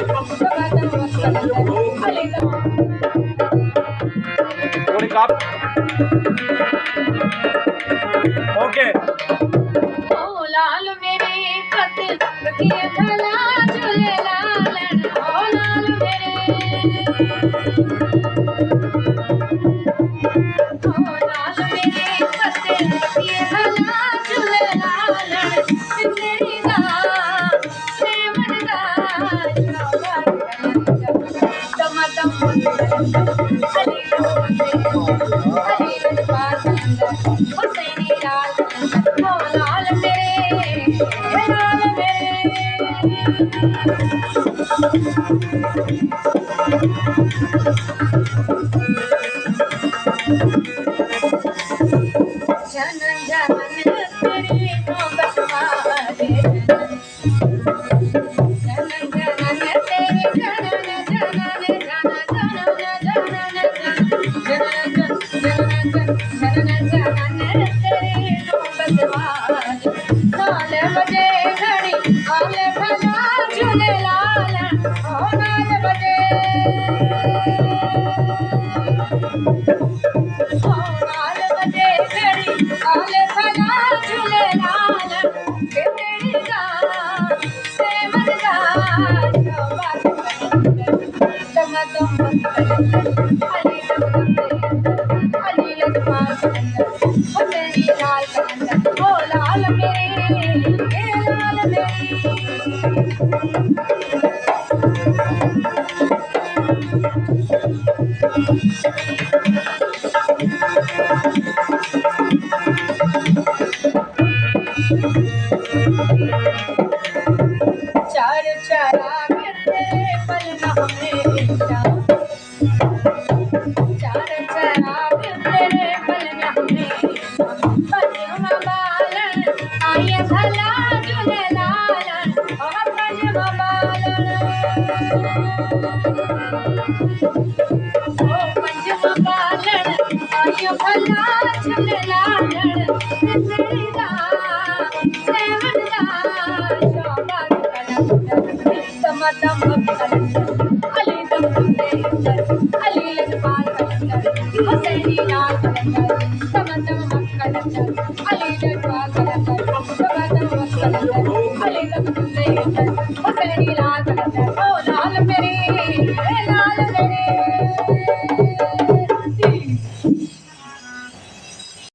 What is up? Okay. ओ लाल मेरे पति रखिए भला झूले लालन ओ लाल मेरे ओ लाल मेरे पति रखिए भला झूले लालन तेरी रात से मरदा तम तम हरी हरी बात हुसैनी लाल ओ लाल मेरे लाल जनन जनन तेरी मोहब्बत वाले जनन जनन तेरी जनन जनन जनन जनन जनन जनन तेरी मोहब्बत वाले 4 बजे घड़ी आले भला झूले लालन ओ 4 बजे ओ 4 बजे घड़ी आले भला झूले लालन तेरी रात से मरदा तम तम अली अली अजमाल ओ तेरी लाल कंदन ओ लाल मेरे लाल चार चराग तेरे पलना में चार चराग तेरे पलना में पंजवा बालन आये भला झूले लालन और पंजवा बालन ओ पंजवा बालन आये भला झूले लालन तेरी रात से मरदा शोभा तम तम